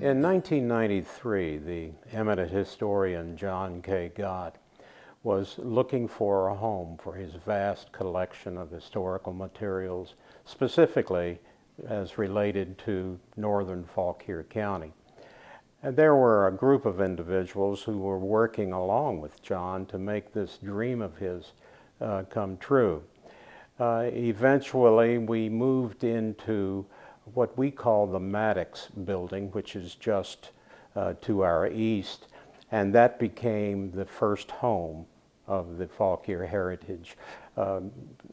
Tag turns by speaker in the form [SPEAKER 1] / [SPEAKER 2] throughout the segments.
[SPEAKER 1] In 1993, the eminent historian John K. Gott was looking for a home for his vast collection of historical materials, specifically as related to northern Fauquier County. And there were a group of individuals who were working along with John to make this dream of his come true. Eventually, we moved into what we call the Maddox building, which is just to our east, and that became the first home of the Fauquier Heritage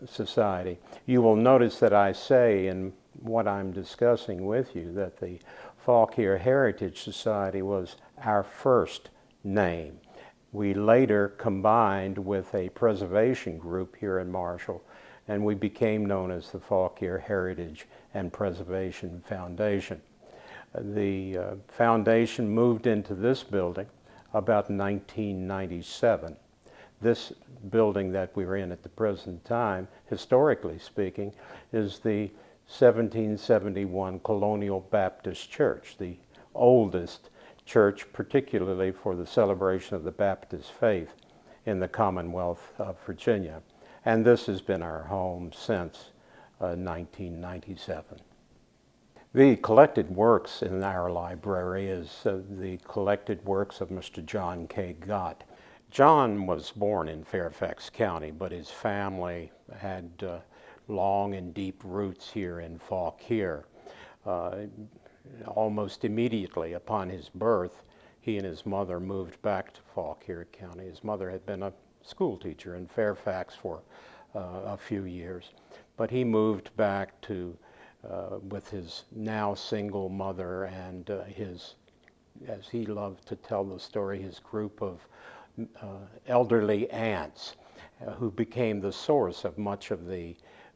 [SPEAKER 1] Society. You will notice that I say in what I'm discussing with you that the Fauquier Heritage Society was our first name. We later combined with a preservation group here in Marshall, and we became known as the Fauquier Heritage and Preservation Foundation. The foundation moved into this building about 1997. This building that we're in at the present time, historically speaking, is the 1771 Colonial Baptist Church, the oldest church, particularly for the celebration of the Baptist faith in the Commonwealth of Virginia. And this has been our home since 1997. The collected works in our library is the collected works of Mr. John K. Gott. John was born in Fairfax County, but his family had long and deep roots here in Fauquier. Almost immediately upon his birth, he and his mother moved back to Fauquier County. His mother had been a school teacher in Fairfax for a few years, but he moved back to with his now single mother and his, as he loved to tell the story, his group of elderly aunts who became the source of much of the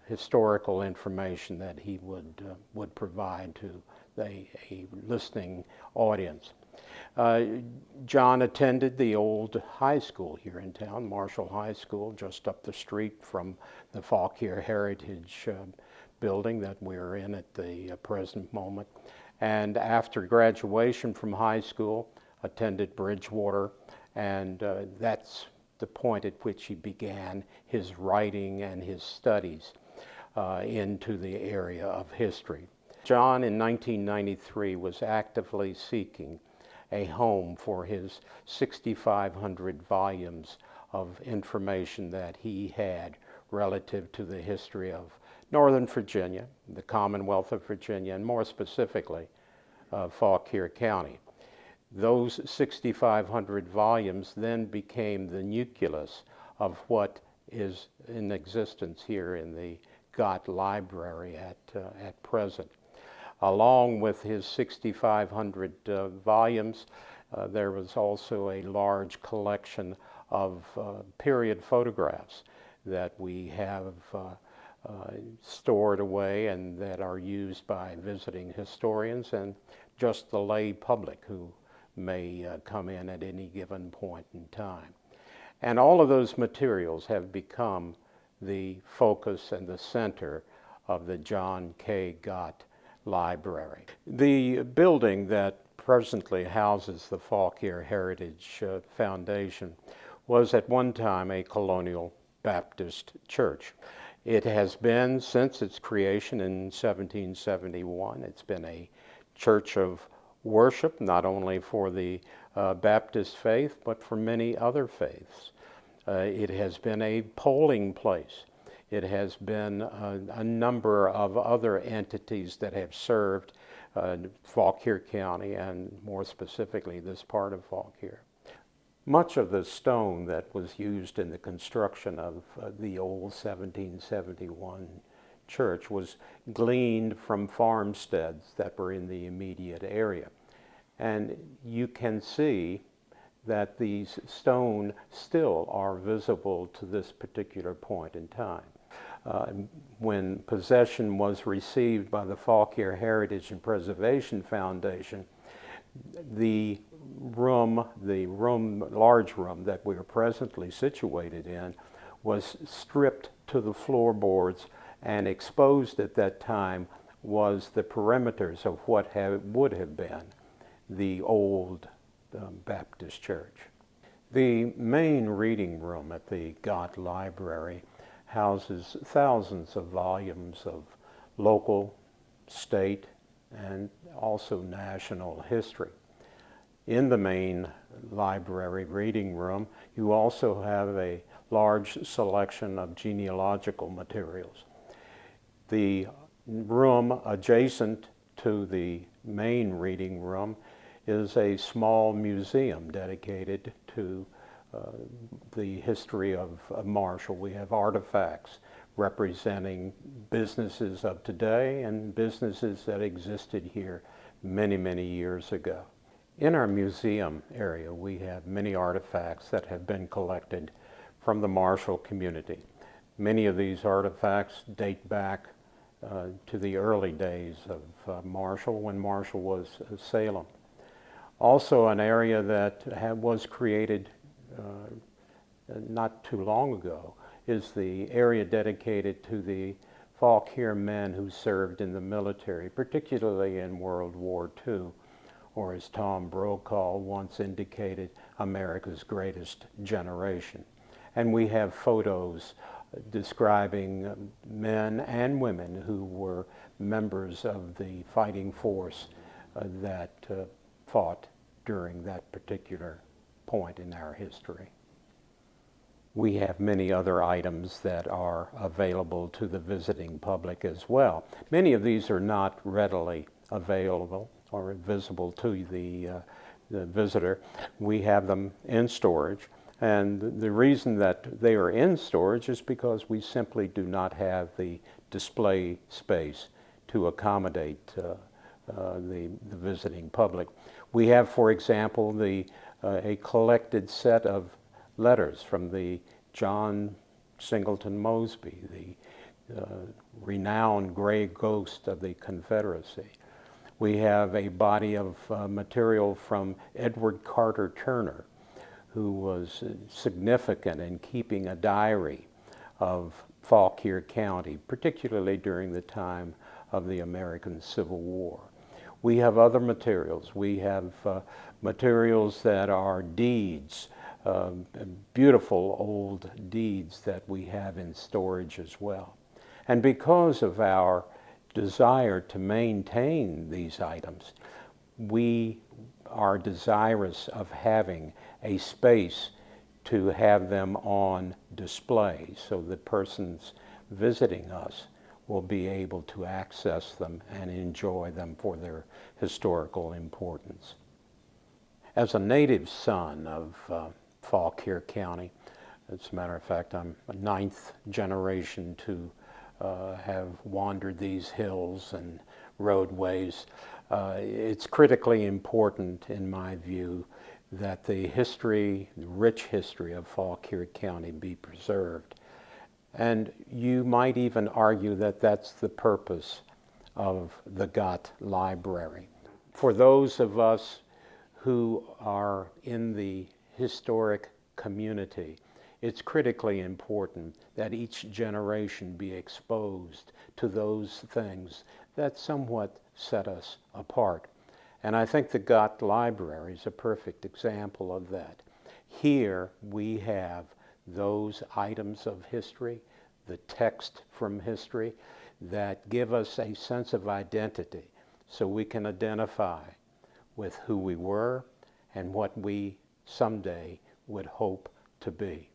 [SPEAKER 1] historical information that he would provide to a listening audience. John attended the old high school here in town, Marshall High School, just up the street from the Fauquier Heritage building that we're in at the present moment. And after graduation from high school, attended Bridgewater, and that's the point at which he began his writing and his studies into the area of history. John, in 1993, was actively seeking a home for his 6,500 volumes of information that he had relative to the history of Northern Virginia, the Commonwealth of Virginia, and more specifically, Fauquier County. Those 6,500 volumes then became the nucleus of what is in existence here in the Gott Library at present. Along with his 6,500 volumes, there was also a large collection of period photographs that we have stored away and that are used by visiting historians and just the lay public who may come in at any given point in time. And all of those materials have become the focus and the center of the John K. Gott Library. The building that presently houses the Fauquier Heritage Foundation was at one time a colonial Baptist church. It has been, since its creation in 1771, it's been a church of worship, not only for the Baptist faith, but for many other faiths. It has been a polling place. It has been a number of other entities that have served Fauquier County and more specifically this part of Fauquier. Much of the stone that was used in the construction of the old 1771 church was gleaned from farmsteads that were in the immediate area. And you can see that these stone still are visible to this particular point in time. When possession was received by the Fauquier Heritage and Preservation Foundation, the large room that we are presently situated in was stripped to the floorboards, and exposed at that time was the perimeters of what would have been the old Baptist church. The main reading room at the Gott Library houses thousands of volumes of local, state, and also national history. In the main library reading room, you also have a large selection of genealogical materials. The room adjacent to the main reading room is a small museum dedicated to the history of Marshall. We have artifacts representing businesses of today and businesses that existed here many, many years ago. In our museum area, we have many artifacts that have been collected from the Marshall community. Many of these artifacts date back to the early days of Marshall, when Marshall was Salem. Also, an area that was created not too long ago is the area dedicated to the Fauquier men who served in the military, particularly in World War II, or as Tom Brokaw once indicated, America's greatest generation. And we have photos describing men and women who were members of the fighting force that fought during that particular point in our history. We have many other items that are available to the visiting public as well. Many of these are not readily available or visible to the visitor. We have them in storage, and the reason that they are in storage is because we simply do not have the display space to accommodate the visiting public. We have, for example, a collected set of letters from the John Singleton Mosby, the renowned gray ghost of the Confederacy. We have a body of material from Edward Carter Turner, who was significant in keeping a diary of Fauquier County, particularly during the time of the American Civil War. We have other materials. We have materials that are deeds, beautiful old deeds that we have in storage as well. And because of our desire to maintain these items, we are desirous of having a space to have them on display so that persons visiting us will be able to access them and enjoy them for their historical importance. As a native son of Fauquier County, as a matter of fact, I'm a 9th generation to have wandered these hills and roadways. It's critically important, in my view, that the history, the rich history of Fauquier County be preserved. And you might even argue that that's the purpose of the Gott Library. For those of us who are in the historic community, it's critically important that each generation be exposed to those things that somewhat set us apart. And I think the Gott Library is a perfect example of that. Here we have those items of history, the text from history, that give us a sense of identity so we can identify with who we were and what we someday would hope to be.